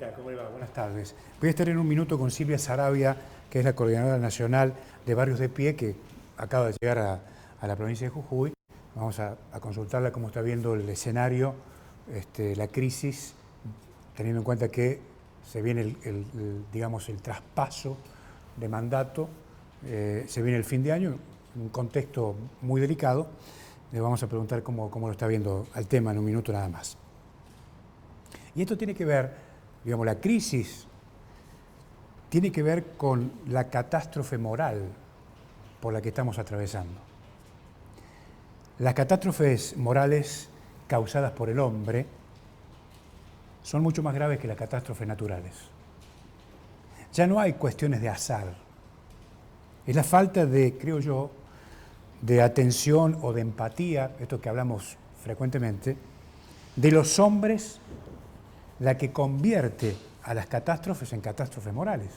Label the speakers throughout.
Speaker 1: Hola, ¿cómo le va? Buenas tardes. Voy a estar en un minuto con Silvia Saravia, que es la coordinadora nacional de Barrios de Pie, que acaba de llegar a la provincia de Jujuy. Vamos a consultarla cómo está viendo el escenario, la crisis, teniendo en cuenta que se viene digamos, el traspaso de mandato, se viene el fin de año, un contexto muy delicado. Le vamos a preguntar cómo lo está viendo al tema en un minuto nada más. Y esto tiene que ver, digamos, la crisis tiene que ver con la catástrofe moral por la que estamos atravesando. Las catástrofes morales causadas por el hombre son mucho más graves que las catástrofes naturales. Ya no hay cuestiones de azar. Es la falta de, creo yo, de atención o de empatía, esto que hablamos frecuentemente, de los hombres la que convierte a las catástrofes en catástrofes morales.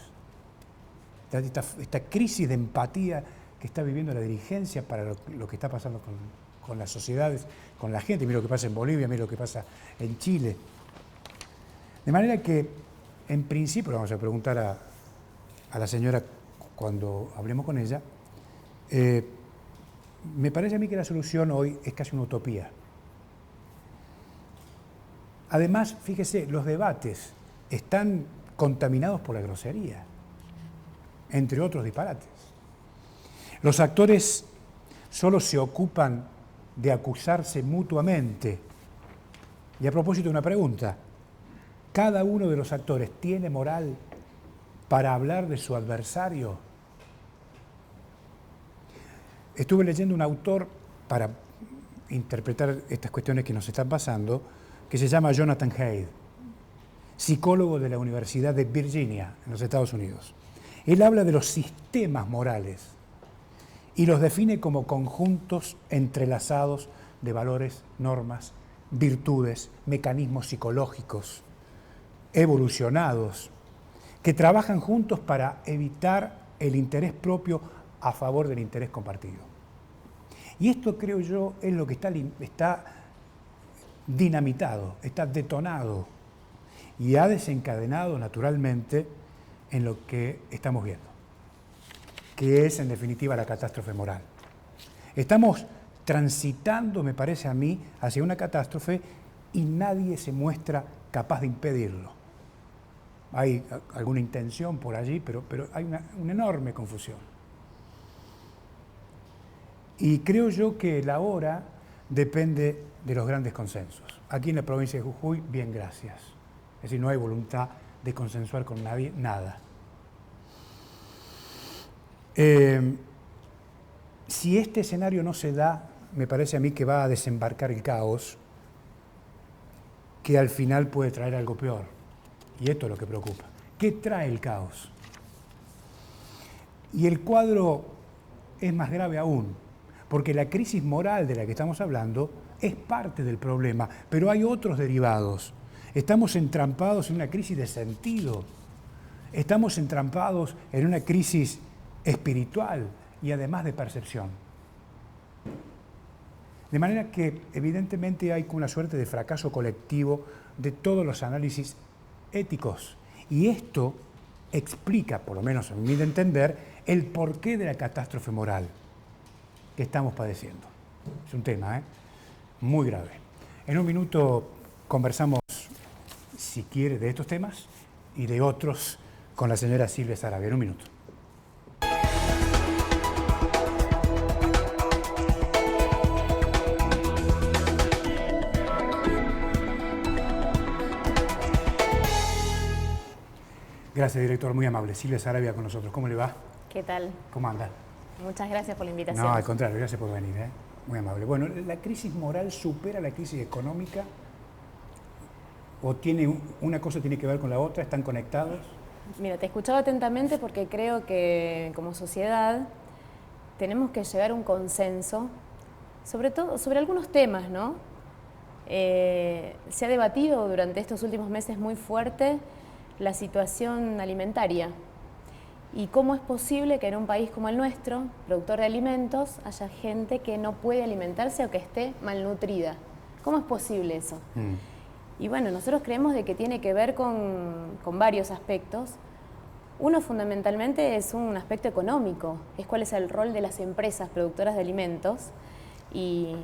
Speaker 1: Esta crisis de empatía que está viviendo la dirigencia para lo que está pasando con las sociedades, con la gente. Mira lo que pasa en Bolivia, mira lo que pasa en Chile. De manera que, en principio, le vamos a preguntar a la señora cuando hablemos con ella, me parece a mí que la solución hoy es casi una utopía. Además, fíjese, los debates están contaminados por la grosería, entre otros disparates. Los actores solo se ocupan de acusarse mutuamente. Y a propósito de una pregunta, ¿cada uno de los actores tiene moral para hablar de su adversario? Estuve leyendo un autor para interpretar estas cuestiones que nos están pasando, que se llama Jonathan Haidt, psicólogo de la Universidad de Virginia, en los Estados Unidos. Él habla de los sistemas morales y los define como conjuntos entrelazados de valores, normas, virtudes, mecanismos psicológicos, evolucionados, que trabajan juntos para evitar el interés propio a favor del interés compartido. Y esto, creo yo, es lo que está dinamitado, está detonado y ha desencadenado naturalmente en lo que estamos viendo, que es en definitiva la catástrofe moral. Estamos transitando, me parece a mí, hacia una catástrofe y nadie se muestra capaz de impedirlo. Hay alguna intención por allí, pero hay una enorme confusión. Y creo yo que la hora depende de los grandes consensos. Aquí en la provincia de Jujuy, bien, gracias. Es decir, no hay voluntad de consensuar con nadie, nada. Si este escenario no se da, me parece a mí que va a desembarcar el caos, que al final puede traer algo peor. Y esto es lo que preocupa. ¿Qué trae el caos? Y el cuadro es más grave aún, porque la crisis moral de la que estamos hablando es parte del problema, pero hay otros derivados. Estamos entrampados en una crisis de sentido, estamos entrampados en una crisis espiritual y además de percepción. De manera que evidentemente hay una suerte de fracaso colectivo de todos los análisis éticos. Y esto explica, por lo menos a mi entender, el porqué de la catástrofe moral que estamos padeciendo. Es un tema muy grave. En un minuto conversamos, si quiere, de estos temas y de otros con la señora Silvia Saravia. En un minuto. Gracias, director, muy amable. Silvia Saravia con nosotros. ¿Cómo le va?
Speaker 2: ¿Qué tal?
Speaker 1: ¿Cómo anda?
Speaker 2: Muchas gracias por la invitación.
Speaker 1: No, al contrario, gracias por venir. Muy amable. Bueno, ¿la crisis moral supera la crisis económica? ¿O una cosa tiene que ver con la otra? ¿Están conectados?
Speaker 2: Mira, te he escuchado atentamente porque creo que como sociedad tenemos que llegar a un consenso, sobre todo sobre algunos temas, ¿no? Se ha debatido durante estos últimos meses muy fuerte la situación alimentaria y cómo es posible que en un país como el nuestro, productor de alimentos, haya gente que no puede alimentarse o que esté malnutrida. ¿Cómo es posible eso? Y bueno, nosotros creemos de que tiene que ver con varios aspectos. Uno fundamentalmente es un aspecto económico, es cuál es el rol de las empresas productoras de alimentos y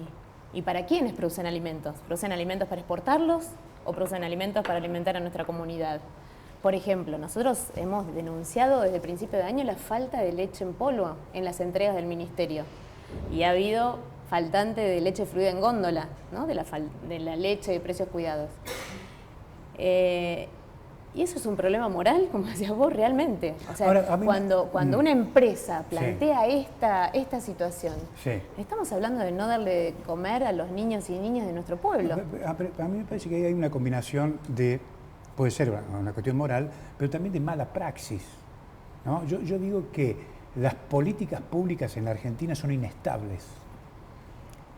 Speaker 2: para quiénes producen alimentos. ¿Producen alimentos para exportarlos o producen alimentos para alimentar a nuestra comunidad? Por ejemplo, nosotros hemos denunciado desde el principio de año la falta de leche en polvo en las entregas del Ministerio. Y ha habido faltante de leche fluida en góndola, ¿no? de la leche de precios cuidados. Y eso es un problema moral, como decías vos, realmente. O sea, ahora, cuando una empresa plantea esta situación, estamos hablando de no darle de comer a los niños y niñas de nuestro pueblo.
Speaker 1: A mí me parece que hay una combinación de, puede ser una cuestión moral, pero también de mala praxis, ¿no? Yo digo que las políticas públicas en la Argentina son inestables.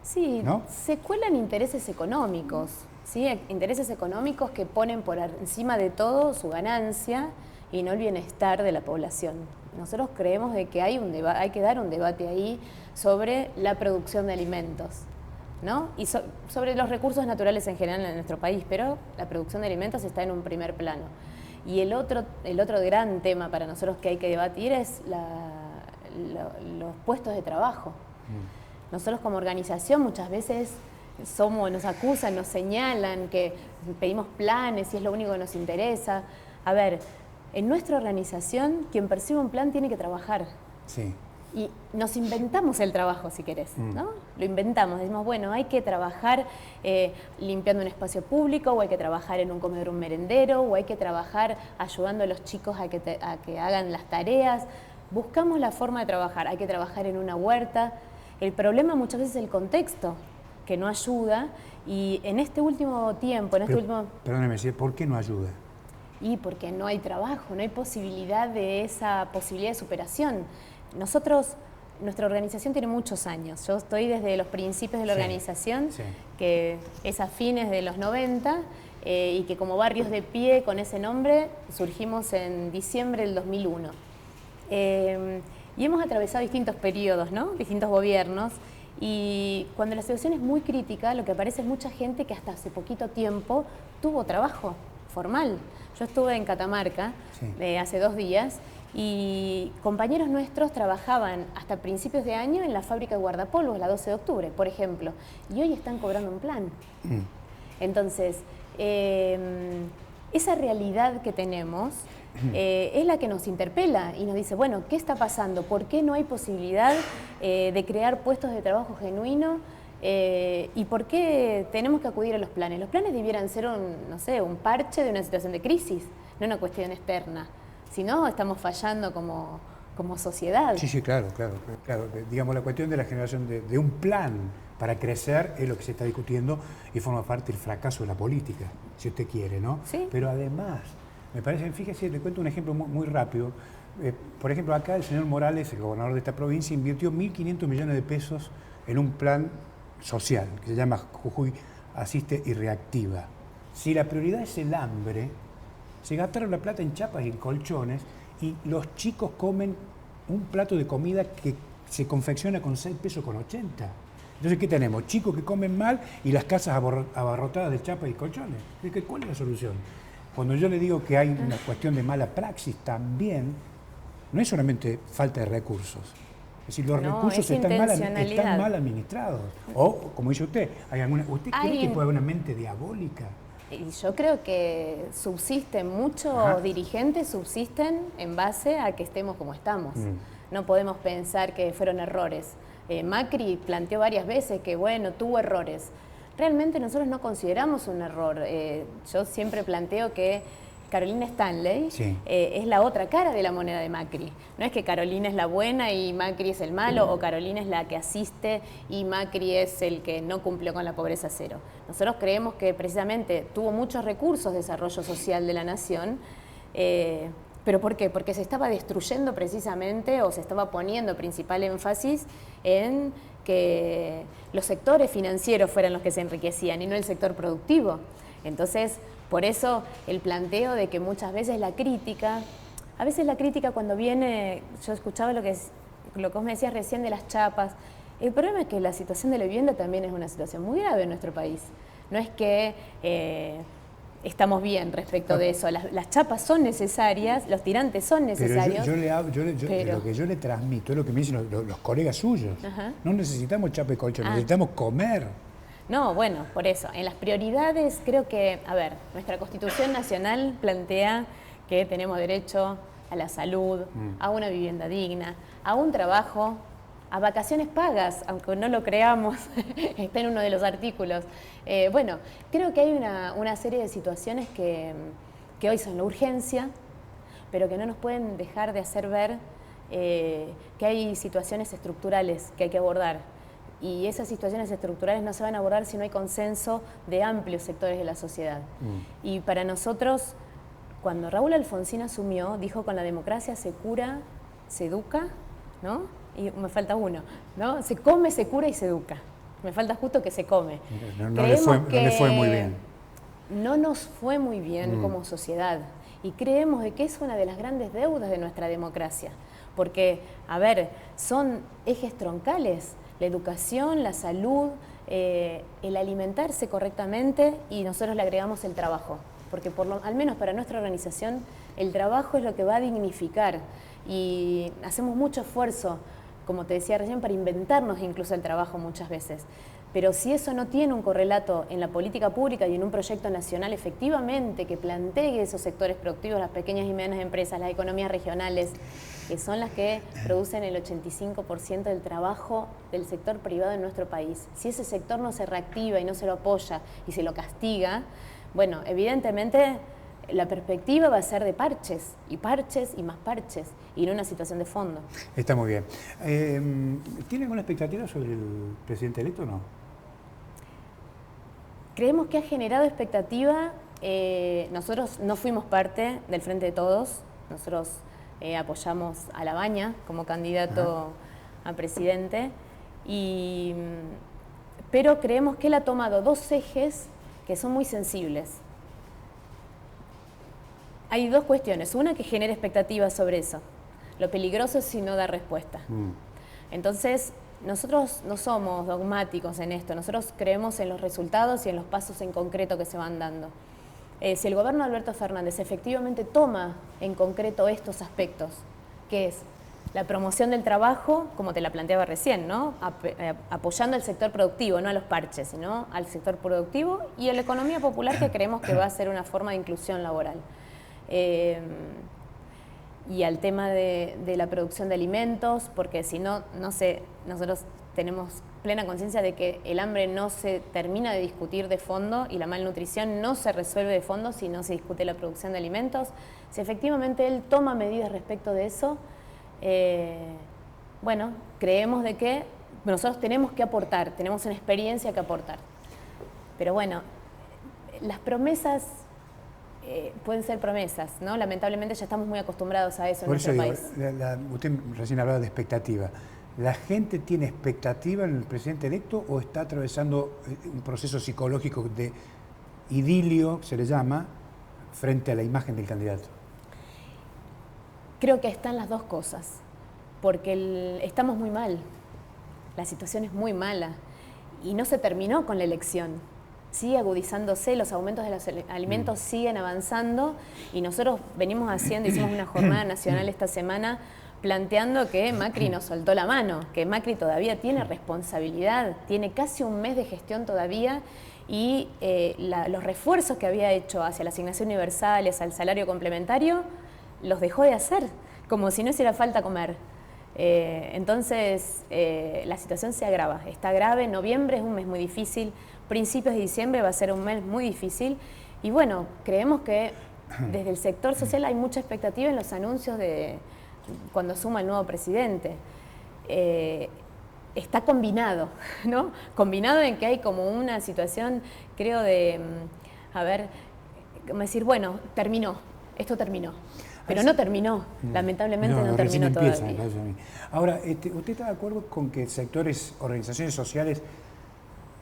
Speaker 2: Sí, ¿no? Se cuelan intereses económicos, ¿sí? Intereses económicos que ponen por encima de todo su ganancia y no el bienestar de la población. Nosotros creemos de que hay que dar un debate ahí sobre la producción de alimentos, ¿no? Y sobre los recursos naturales en general en nuestro país, pero la producción de alimentos está en un primer plano. Y el otro gran tema para nosotros que hay que debatir es los puestos de trabajo. Nosotros como organización muchas veces nos acusan, nos señalan que pedimos planes y es lo único que nos interesa. A ver, en nuestra organización quien percibe un plan tiene que trabajar.
Speaker 1: Sí.
Speaker 2: Y nos inventamos el trabajo, si querés, ¿no? Lo inventamos, decimos, bueno, hay que trabajar limpiando un espacio público, o hay que trabajar en un comedor, un merendero, o hay que trabajar ayudando a los chicos a que hagan las tareas. Buscamos la forma de trabajar, hay que trabajar en una huerta. El problema muchas veces es el contexto, que no ayuda, y en este último tiempo,
Speaker 1: Perdóneme, ¿por qué no ayuda?
Speaker 2: Y porque no hay trabajo, no hay posibilidad de esa posibilidad de superación. Nuestra organización tiene muchos años. Yo estoy desde los principios de la organización, que es a fines de los 90, y que como Barrios de Pie, con ese nombre, surgimos en diciembre del 2001. Y hemos atravesado distintos periodos, ¿no? Distintos gobiernos, y cuando la situación es muy crítica, lo que aparece es mucha gente que hasta hace poquito tiempo tuvo trabajo formal. Yo estuve en Catamarca hace 2 días, y compañeros nuestros trabajaban hasta principios de año en la fábrica de guardapolvos, la 12 de octubre, por ejemplo, y hoy están cobrando un plan. Entonces, esa realidad que tenemos es la que nos interpela y nos dice, bueno, ¿qué está pasando? ¿Por qué no hay posibilidad de crear puestos de trabajo genuinos? ¿Y por qué tenemos que acudir a los planes? Los planes debieran ser un parche de una situación de crisis, no una cuestión externa. Si no, estamos fallando como sociedad.
Speaker 1: Sí, claro. Digamos, la cuestión de la generación de un plan para crecer es lo que se está discutiendo y forma parte del fracaso de la política, si usted quiere, ¿no?
Speaker 2: Sí.
Speaker 1: Pero además, me parece, fíjese, le cuento un ejemplo muy rápido. Por ejemplo, acá el señor Morales, el gobernador de esta provincia, invirtió 1.500 millones de pesos en un plan social que se llama Jujuy Asiste y Reactiva. Si la prioridad es el hambre, se gastaron la plata en chapas y en colchones y los chicos comen un plato de comida que se confecciona con 6,80 pesos. Entonces, ¿qué tenemos? Chicos que comen mal y las casas abarrotadas de chapas y colchones. ¿Cuál es la solución? Cuando yo le digo que hay una cuestión de mala praxis también, no es solamente falta de recursos. Es decir, los recursos están mal administrados. O, como dice usted, ¿usted cree que puede haber una mente diabólica?
Speaker 2: Y yo creo que muchos dirigentes subsisten en base a que estemos como estamos. No podemos pensar que fueron errores. Macri planteó varias veces que, bueno, tuvo errores. Realmente nosotros no consideramos un error. Yo siempre planteo que Carolina Stanley es la otra cara de la moneda de Macri. No es que Carolina es la buena y Macri es el malo, o Carolina es la que asiste y Macri es el que no cumplió con la pobreza cero. Nosotros creemos que precisamente tuvo muchos recursos de desarrollo social de la nación, ¿pero por qué? Porque se estaba destruyendo precisamente, o se estaba poniendo principal énfasis en que los sectores financieros fueran los que se enriquecían y no el sector productivo. Entonces, por eso el planteo de que muchas veces la crítica cuando viene, yo escuchaba lo que vos me decías recién de las chapas, el problema es que la situación de la vivienda también es una situación muy grave en nuestro país. No es que estamos bien respecto de eso. Las chapas son necesarias, los tirantes son necesarios.
Speaker 1: Pero lo que yo le transmito es lo que me dicen los colegas suyos.
Speaker 2: Ajá.
Speaker 1: No necesitamos chapa y colchón, necesitamos comer.
Speaker 2: No, bueno, por eso. En las prioridades creo que, a ver, nuestra Constitución Nacional plantea que tenemos derecho a la salud, a una vivienda digna, a un trabajo, a vacaciones pagas, aunque no lo creamos, está en uno de los artículos. Bueno, creo que hay una serie de situaciones que hoy son la urgencia, pero que no nos pueden dejar de hacer ver que hay situaciones estructurales que hay que abordar. Y esas situaciones estructurales no se van a abordar si no hay consenso de amplios sectores de la sociedad. Y para nosotros, cuando Raúl Alfonsín asumió, dijo: con la democracia se cura, se educa, ¿no? Y me falta uno, ¿no? Se come, se cura y se educa. Me falta justo que se come.
Speaker 1: No le fue muy bien.
Speaker 2: No nos fue muy bien como sociedad. Y creemos de que es una de las grandes deudas de nuestra democracia. Porque, a ver, son ejes troncales. La educación, la salud, el alimentarse correctamente, y nosotros le agregamos el trabajo. Porque al menos para nuestra organización, el trabajo es lo que va a dignificar. Y hacemos mucho esfuerzo, como te decía recién, para inventarnos incluso el trabajo muchas veces. Pero si eso no tiene un correlato en la política pública y en un proyecto nacional efectivamente que plantee esos sectores productivos, las pequeñas y medianas empresas, las economías regionales, que son las que producen el 85% del trabajo del sector privado en nuestro país. Si ese sector no se reactiva y no se lo apoya y se lo castiga, bueno, evidentemente la perspectiva va a ser de parches y más parches, y no una situación de fondo.
Speaker 1: Está muy bien. ¿Tiene alguna expectativa sobre el presidente electo o no?
Speaker 2: Creemos que ha generado expectativa. Nosotros no fuimos parte del Frente de Todos. Nosotros apoyamos a Labaña como candidato a presidente, pero creemos que él ha tomado dos ejes que son muy sensibles. Hay dos cuestiones. Una, que genera expectativas sobre eso. Lo peligroso es si no da respuesta. Entonces, nosotros no somos dogmáticos en esto. Nosotros creemos en los resultados y en los pasos en concreto que se van dando. Si el gobierno de Alberto Fernández efectivamente toma en concreto estos aspectos, que es la promoción del trabajo, como te la planteaba recién, ¿no? Apoyando al sector productivo, no a los parches, sino al sector productivo, y a la economía popular, que creemos que va a ser una forma de inclusión laboral. Y al tema de la producción de alimentos, porque si no, no sé, nosotros tenemos plena conciencia de que el hambre no se termina de discutir de fondo y la malnutrición no se resuelve de fondo si no se discute la producción de alimentos. Si efectivamente él toma medidas respecto de eso, bueno, creemos de que nosotros tenemos que aportar, tenemos una experiencia que aportar. Pero bueno, las promesas pueden ser promesas, ¿no? Lamentablemente ya estamos muy acostumbrados a eso en nuestro país.
Speaker 1: Usted recién hablaba de expectativa. ¿La gente tiene expectativa en el presidente electo o está atravesando un proceso psicológico de idilio, se le llama, frente a la imagen del candidato?
Speaker 2: Creo que están las dos cosas, porque estamos muy mal, la situación es muy mala y no se terminó con la elección. Sigue agudizándose, los aumentos de los alimentos siguen avanzando, y nosotros venimos haciendo, hicimos una jornada nacional esta semana planteando que Macri nos soltó la mano, que Macri todavía tiene responsabilidad, tiene casi un mes de gestión todavía, y los refuerzos que había hecho hacia la asignación universal, hacia el salario complementario, los dejó de hacer, como si no hiciera falta comer. Entonces la situación se agrava, está grave. Noviembre es un mes muy difícil, principios de diciembre va a ser un mes muy difícil, y bueno, creemos que desde el sector social hay mucha expectativa en los anuncios de cuando asuma el nuevo presidente. Está combinado, ¿no? Combinado en que hay como una situación, creo, de, a ver, como decir, bueno, terminó, esto terminó. Pero no terminó, lamentablemente no terminó todavía.
Speaker 1: Ahora, ¿usted está de acuerdo con que sectores, organizaciones sociales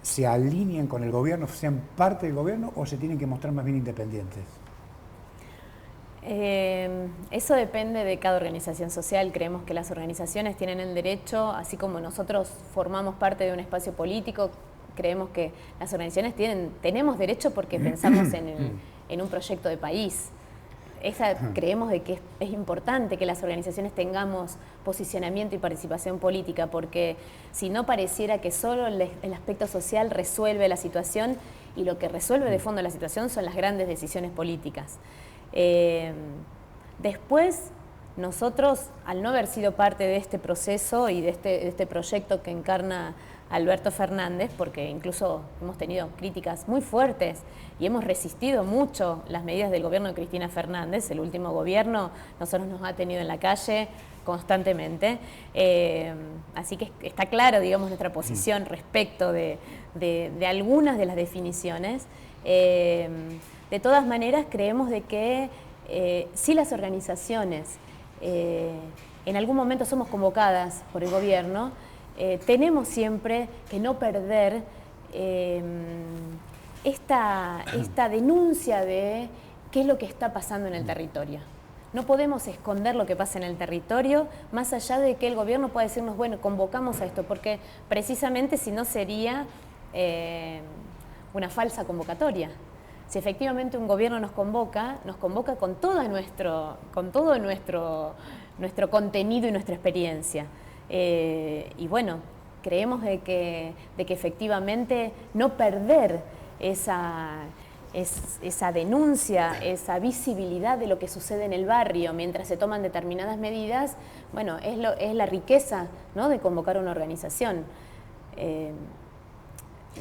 Speaker 1: se alineen con el gobierno, sean parte del gobierno, o se tienen que mostrar más bien independientes?
Speaker 2: Eso depende de cada organización social. Creemos que las organizaciones tienen el derecho, así como nosotros formamos parte de un espacio político, creemos que las organizaciones tenemos derecho porque pensamos en un proyecto de país. Creemos de que es importante que las organizaciones tengamos posicionamiento y participación política, porque si no pareciera que solo el aspecto social resuelve la situación, y lo que resuelve de fondo la situación son las grandes decisiones políticas. Después, nosotros, al no haber sido parte de este proceso y de este proyecto que encarna Alberto Fernández, porque incluso hemos tenido críticas muy fuertes y hemos resistido mucho las medidas del gobierno de Cristina Fernández. El último gobierno nosotros nos ha tenido en la calle constantemente, así que está claro, digamos, nuestra posición respecto de algunas de las definiciones. De todas maneras, creemos de que si las organizaciones en algún momento somos convocadas por el gobierno, tenemos siempre que no perder esta denuncia de qué es lo que está pasando en el territorio. No podemos esconder lo que pasa en el territorio, más allá de que el gobierno pueda decirnos, bueno, convocamos a esto, porque precisamente si no sería una falsa convocatoria. Si efectivamente un gobierno nos convoca con todo nuestro contenido y nuestra experiencia. Y bueno, creemos de que efectivamente no perder esa denuncia, esa visibilidad de lo que sucede en el barrio mientras se toman determinadas medidas, bueno, es la riqueza, ¿no?, de convocar una organización.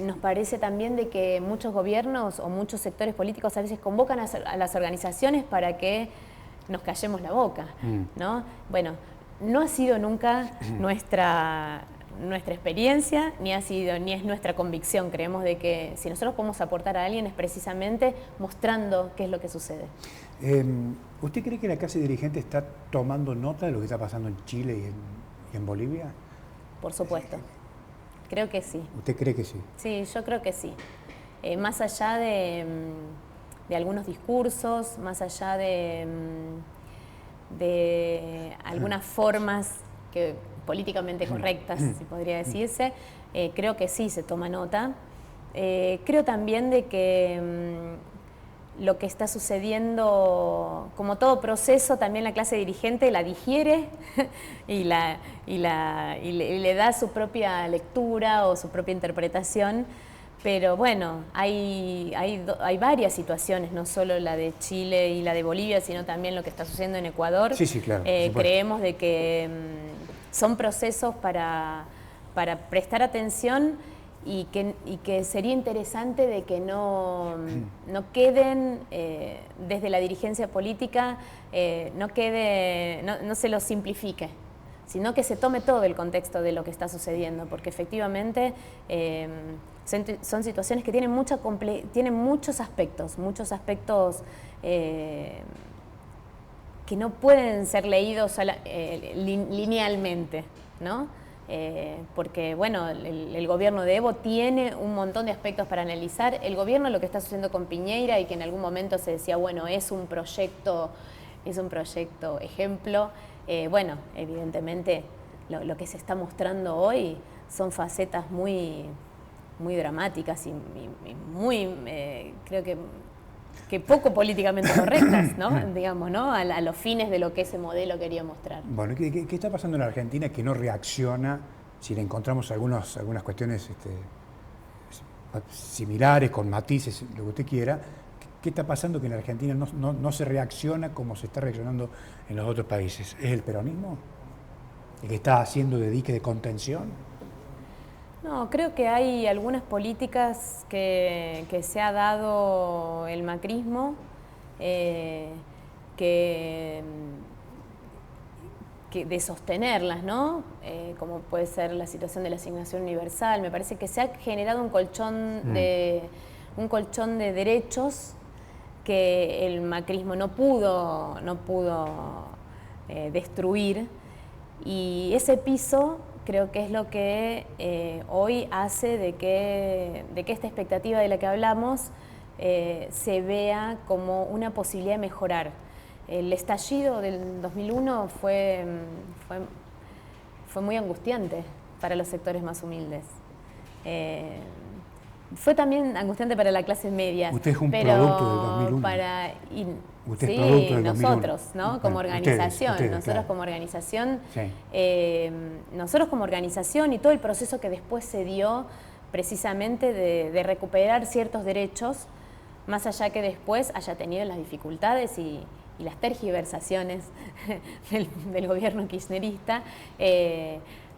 Speaker 2: Nos parece también de que muchos gobiernos o muchos sectores políticos a veces convocan a las organizaciones para que nos callemos la boca, ¿no? Bueno, no ha sido nunca nuestra experiencia, ni es nuestra convicción. Creemos de que si nosotros podemos aportar a alguien es precisamente mostrando qué es lo que sucede.
Speaker 1: ¿Usted cree que la clase dirigente está tomando nota de lo que está pasando en Chile y en Bolivia?
Speaker 2: Por supuesto. Creo que sí.
Speaker 1: ¿Usted cree que sí?
Speaker 2: Sí, yo creo que sí. Más allá de algunos discursos, más allá de algunas formas políticamente correctas, si podría decirse, creo que sí se toma nota. Creo también de que lo que está sucediendo, como todo proceso, también la clase dirigente la digiere y le da su propia lectura o su propia interpretación. Pero bueno, hay varias situaciones, no solo la de Chile y la de Bolivia, sino también lo que está sucediendo en Ecuador.
Speaker 1: Sí, claro.
Speaker 2: Creemos de que son procesos para prestar atención y que sería interesante de que no queden desde la dirigencia política, no se lo simplifique, sino que se tome todo el contexto de lo que está sucediendo, porque efectivamente son situaciones que tienen muchos aspectos que no pueden ser leídos linealmente, ¿no? Porque bueno, el gobierno de Evo tiene un montón de aspectos para analizar. El gobierno, lo que está sucediendo con Piñera, y que en algún momento se decía, bueno, es un proyecto ejemplo. Bueno, evidentemente lo que se está mostrando hoy son facetas muy dramáticas y muy, creo que poco políticamente correctas, ¿no? Digamos, ¿no? A los fines de lo que ese modelo quería mostrar.
Speaker 1: Bueno, ¿qué está pasando en la Argentina que no reacciona si le encontramos algunas cuestiones similares, con matices, lo que usted quiera? ¿Qué está pasando que en la Argentina no se reacciona como se está reaccionando en los otros países? ¿Es el peronismo el que está haciendo de dique de contención?
Speaker 2: No, creo que hay algunas políticas que se ha dado el macrismo que de sostenerlas, ¿no? Como puede ser la situación de la asignación universal. Me parece que se ha generado un colchón de derechos que el macrismo no pudo destruir, y ese piso creo que es lo que hoy hace de que esta expectativa de la que hablamos se vea como una posibilidad de mejorar. El estallido del 2001 fue muy angustiante para los sectores más humildes. Fue también angustiante para la clase media.
Speaker 1: Usted es un
Speaker 2: pero
Speaker 1: producto del 2001. Usted es producto del 2001.
Speaker 2: Nosotros, ¿no? Como organización.
Speaker 1: Ustedes,
Speaker 2: nosotros
Speaker 1: claro.
Speaker 2: como organización,
Speaker 1: Sí.
Speaker 2: Nosotros como organización y todo el proceso que después se dio precisamente de recuperar ciertos derechos, más allá que después haya tenido las dificultades y las tergiversaciones del gobierno kirchnerista.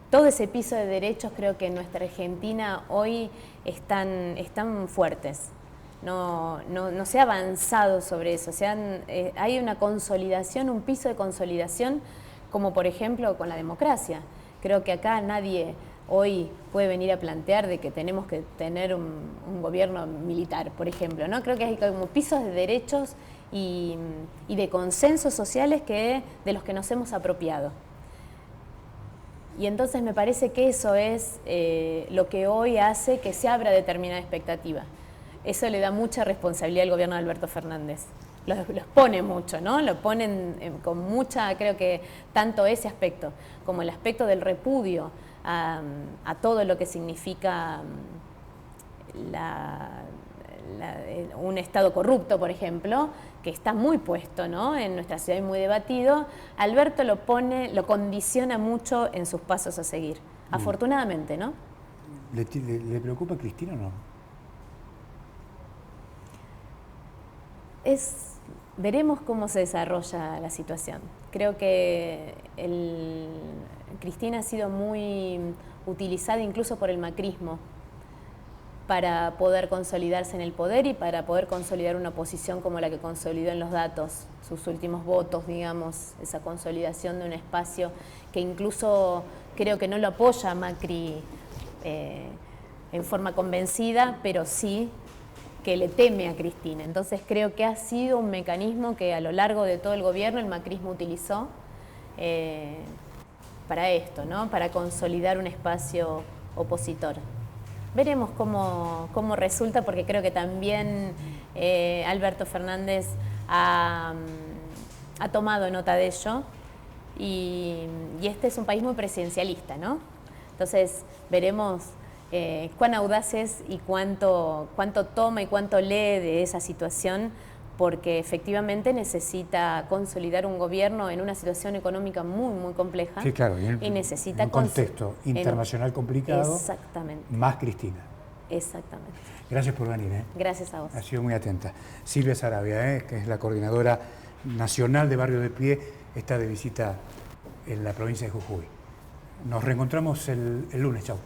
Speaker 2: Todo ese piso de derechos creo que en nuestra Argentina hoy están fuertes. No se ha avanzado sobre eso. Hay una consolidación, un piso de consolidación, como por ejemplo con la democracia. Creo que acá nadie hoy puede venir a plantear de que tenemos que tener un gobierno militar, por ejemplo, ¿no? Creo que hay como pisos de derechos y de consensos sociales de los que nos hemos apropiado. Y entonces me parece que eso es lo que hoy hace que se abra determinada expectativa. Eso le da mucha responsabilidad al gobierno de Alberto Fernández. Los pone mucho, ¿no? Lo ponen con mucha, creo que tanto ese aspecto como el aspecto del repudio a todo lo que significa un Estado corrupto, por ejemplo, que está muy puesto, ¿no? En nuestra ciudad y muy debatido. Alberto lo condiciona mucho en sus pasos a seguir, afortunadamente, ¿no?
Speaker 1: ¿Le preocupa a Cristina o no?
Speaker 2: Veremos cómo se desarrolla la situación. Creo que Cristina ha sido muy utilizada incluso por el macrismo para poder consolidarse en el poder y para poder consolidar una posición como la que consolidó en los datos, sus últimos votos, digamos, esa consolidación de un espacio que incluso creo que no lo apoya Macri en forma convencida, pero sí que le teme a Cristina. Entonces creo que ha sido un mecanismo que a lo largo de todo el gobierno el macrismo utilizó para esto, ¿no? Para consolidar un espacio opositor. Veremos cómo resulta, porque creo que también Alberto Fernández ha tomado nota de ello y este es un país muy presidencialista, ¿no? Entonces veremos cuán audaz es y cuánto toma y cuánto lee de esa situación, porque efectivamente necesita consolidar un gobierno en una situación económica muy, muy compleja.
Speaker 1: Sí, claro,
Speaker 2: y necesita
Speaker 1: en un contexto internacional complicado.
Speaker 2: Exactamente.
Speaker 1: Más Cristina.
Speaker 2: Exactamente.
Speaker 1: Gracias por venir.
Speaker 2: Gracias a vos.
Speaker 1: Ha sido muy atenta. Silvia Saravia, que es la coordinadora nacional de Barrio de Pie, está de visita en la provincia de Jujuy. Nos reencontramos el lunes. Chau.